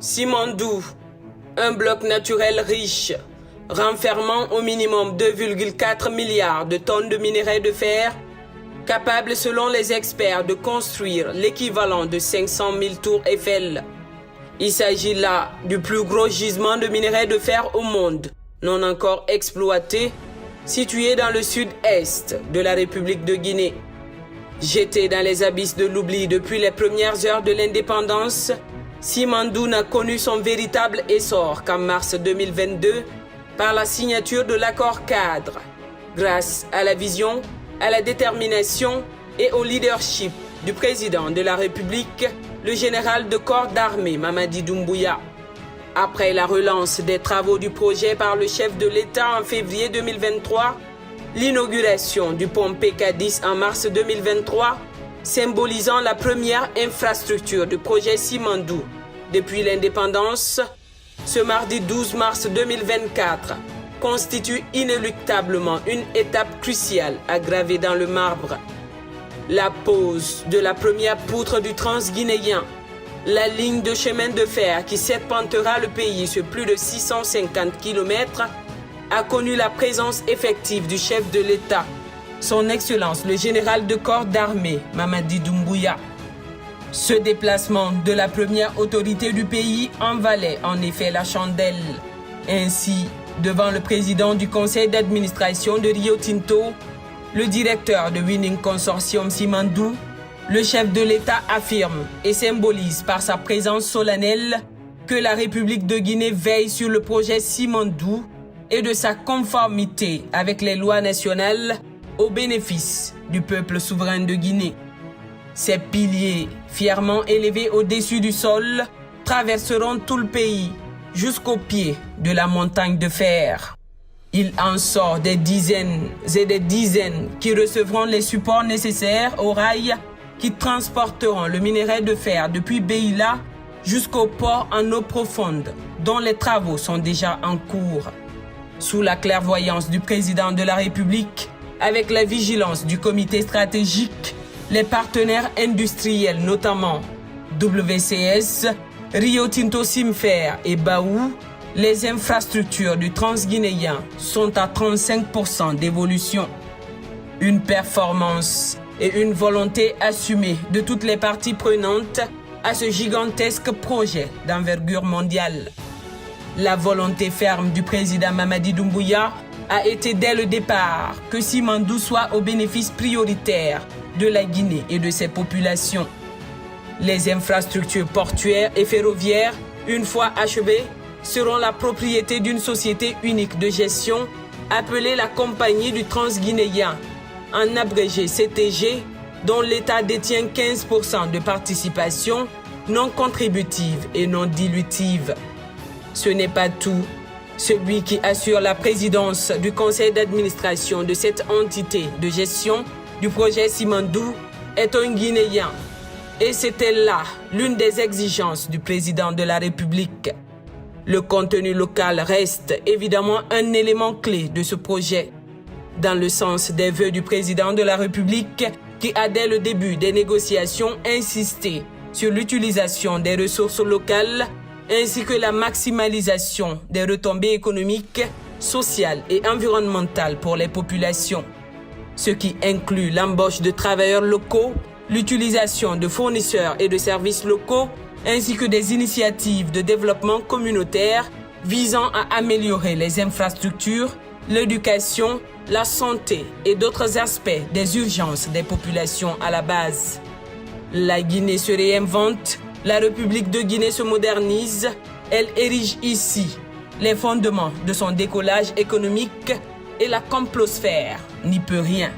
Simandou, un bloc naturel riche, renfermant au minimum 2,4 milliards de tonnes de minerai de fer, capable selon les experts de construire l'équivalent de 500 000 tours Eiffel. Il s'agit là du plus gros gisement de minerai de fer au monde, non encore exploité, situé dans le sud-est de la République de Guinée. Jeté dans les abysses de l'oubli depuis les premières heures de l'indépendance, Simandou n'a connu son véritable essor qu'en mars 2022 par la signature de l'accord cadre, grâce à la vision, à la détermination et au leadership du président de la République, le général de corps d'armée Mamadi Doumbouya. Après la relance des travaux du projet par le chef de l'État en février 2023, l'inauguration du pont PK10 en mars 2023, symbolisant la première infrastructure du projet Simandou depuis l'indépendance, ce mardi 12 mars 2024 constitue inéluctablement une étape cruciale à graver dans le marbre. La pose de la première poutre du transguinéen, la ligne de chemin de fer qui serpentera le pays sur plus de 650 km, a connu la présence effective du chef de l'État, son Excellence le général de corps d'armée Mamadi Doumbouya. Ce déplacement de la première autorité du pays en valait en effet la chandelle. Ainsi, devant le président du conseil d'administration de Rio Tinto, le directeur de Winning Consortium Simandou, le chef de l'État affirme et symbolise par sa présence solennelle que la République de Guinée veille sur le projet Simandou et de sa conformité avec les lois nationales au bénéfice du peuple souverain de Guinée. Ces piliers, fièrement élevés au-dessus du sol, traverseront tout le pays jusqu'au pied de la montagne de fer. Il en sort des dizaines et des dizaines qui recevront les supports nécessaires aux rails qui transporteront le minerai de fer depuis Beila jusqu'au port en eau profonde, dont les travaux sont déjà en cours. Sous la clairvoyance du président de la République, avec la vigilance du comité stratégique, les partenaires industriels notamment WCS, Rio Tinto Simfer et Baou, les infrastructures du transguinéen sont à 35% d'évolution. Une performance et une volonté assumée de toutes les parties prenantes à ce gigantesque projet d'envergure mondiale. La volonté ferme du président Mamadi Doumbouya a été dès le départ que Simandou soit au bénéfice prioritaire de la Guinée et de ses populations. Les infrastructures portuaires et ferroviaires, une fois achevées, seront la propriété d'une société unique de gestion appelée la Compagnie du Transguinéen, en abrégé CTG, dont l'État détient 15% de participation non contributive et non dilutive. Ce n'est pas tout. Celui qui assure la présidence du conseil d'administration de cette entité de gestion du projet Simandou est un Guinéen. Et c'était là l'une des exigences du président de la République. Le contenu local reste évidemment un élément clé de ce projet. Dans le sens des vœux du président de la République qui a dès le début des négociations insisté sur l'utilisation des ressources locales ainsi que la maximalisation des retombées économiques, sociales et environnementales pour les populations. Ce qui inclut l'embauche de travailleurs locaux, l'utilisation de fournisseurs et de services locaux, ainsi que des initiatives de développement communautaire visant à améliorer les infrastructures, l'éducation, la santé et d'autres aspects des urgences des populations à la base. La Guinée se réinvente, la République de Guinée se modernise, elle érige ici les fondements de son décollage économique et la complosphère n'y peut rien.